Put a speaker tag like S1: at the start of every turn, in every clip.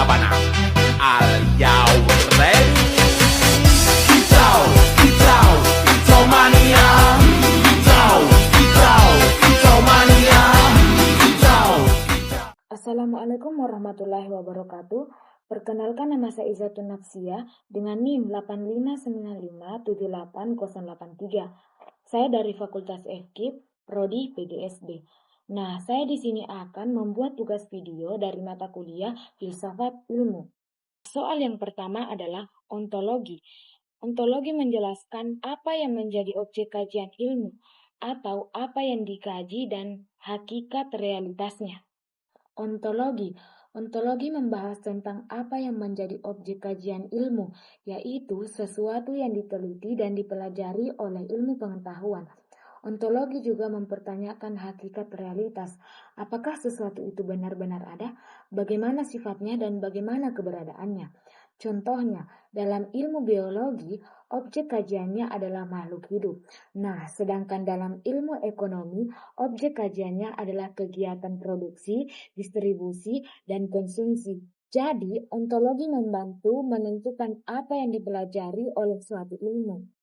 S1: laban al jauh ready. Kicau, kicau, kicau mania. Kicau, kicau, kicau mania. Kicau, kicau.
S2: Assalamualaikum warahmatullahi wabarakatuh. Perkenalkan, nama saya Izzatun Nafsiyah dengan NIM 8595788083. Saya dari Fakultas FKIP, Prodi PGSD. Nah, saya di sini akan membuat tugas video dari mata kuliah Filsafat Ilmu. Soal yang pertama adalah ontologi. Ontologi menjelaskan apa yang menjadi objek kajian ilmu atau apa yang dikaji dan hakikat realitasnya. Ontologi membahas tentang apa yang menjadi objek kajian ilmu, yaitu sesuatu yang diteliti dan dipelajari oleh ilmu pengetahuan. Ontologi juga mempertanyakan hakikat realitas. Apakah sesuatu itu benar-benar ada? Bagaimana sifatnya dan bagaimana keberadaannya? Contohnya, dalam ilmu biologi, objek kajiannya adalah makhluk hidup. Nah, sedangkan dalam ilmu ekonomi, objek kajiannya adalah kegiatan produksi, distribusi, dan konsumsi. Jadi, ontologi membantu menentukan apa yang dipelajari oleh suatu ilmu.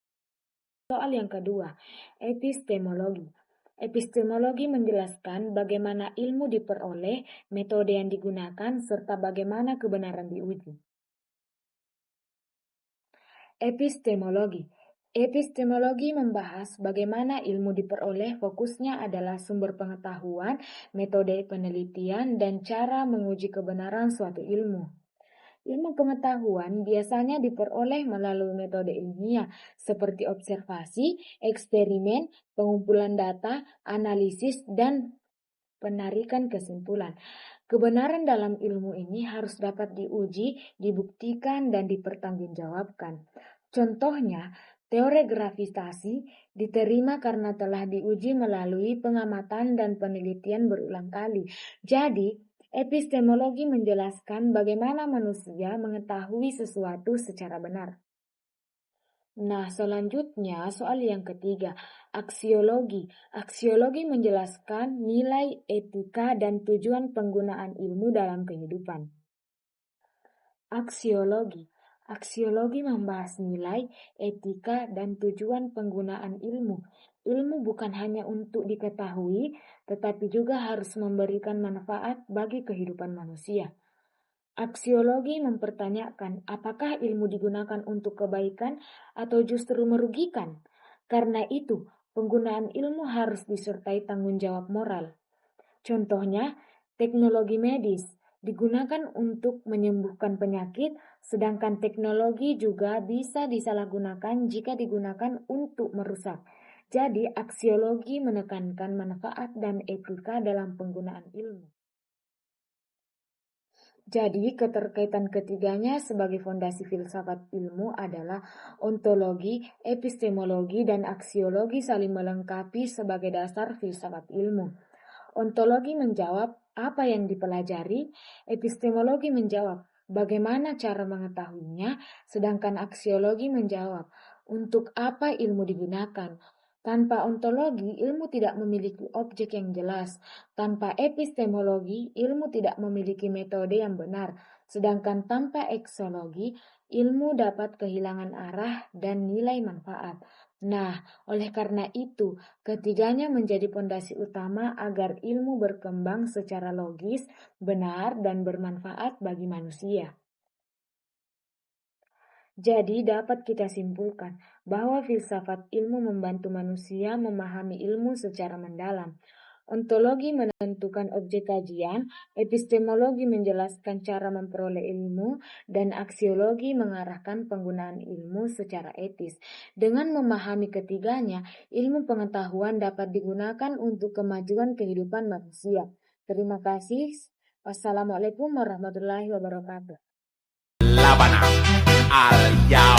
S2: Soal yang kedua, epistemologi. Epistemologi menjelaskan bagaimana ilmu diperoleh, metode yang digunakan, serta bagaimana kebenaran diuji. Epistemologi membahas bagaimana ilmu diperoleh, fokusnya adalah sumber pengetahuan, metode penelitian, dan cara menguji kebenaran suatu ilmu. Ilmu pengetahuan biasanya diperoleh melalui metode ilmiah seperti observasi, eksperimen, pengumpulan data, analisis, dan penarikan kesimpulan. Kebenaran dalam ilmu ini harus dapat diuji, dibuktikan, dan dipertanggungjawabkan. Contohnya, teori gravitasi diterima karena telah diuji melalui pengamatan dan penelitian berulang kali. Jadi, epistemologi menjelaskan bagaimana manusia mengetahui sesuatu secara benar. Nah, selanjutnya soal yang ketiga, aksiologi. Aksiologi menjelaskan nilai, etika, dan tujuan penggunaan ilmu dalam kehidupan. Aksiologi membahas nilai, etika, dan tujuan penggunaan ilmu. Ilmu bukan hanya untuk diketahui, tetapi juga harus memberikan manfaat bagi kehidupan manusia. Aksiologi mempertanyakan apakah ilmu digunakan untuk kebaikan atau justru merugikan. Karena itu, penggunaan ilmu harus disertai tanggung jawab moral. Contohnya, teknologi medis digunakan untuk menyembuhkan penyakit, sedangkan teknologi juga bisa disalahgunakan jika digunakan untuk merusak. Jadi, aksiologi menekankan manfaat dan etika dalam penggunaan ilmu. Jadi, keterkaitan ketiganya sebagai fondasi filsafat ilmu adalah ontologi, epistemologi, dan aksiologi saling melengkapi sebagai dasar filsafat ilmu. Ontologi menjawab apa yang dipelajari, epistemologi menjawab bagaimana cara mengetahuinya, sedangkan aksiologi menjawab untuk apa ilmu digunakan. Tanpa ontologi, ilmu tidak memiliki objek yang jelas. Tanpa epistemologi, ilmu tidak memiliki metode yang benar. Sedangkan tanpa aksiologi, ilmu dapat kehilangan arah dan nilai manfaat. Nah, oleh karena itu, ketiganya menjadi fondasi utama agar ilmu berkembang secara logis, benar, dan bermanfaat bagi manusia. Jadi dapat kita simpulkan bahwa filsafat ilmu membantu manusia memahami ilmu secara mendalam. Ontologi menentukan objek kajian, epistemologi menjelaskan cara memperoleh ilmu, dan aksiologi mengarahkan penggunaan ilmu secara etis. Dengan memahami ketiganya, ilmu pengetahuan dapat digunakan untuk kemajuan kehidupan manusia. Terima kasih. Wassalamualaikum warahmatullahi wabarakatuh.
S1: Laban al jauh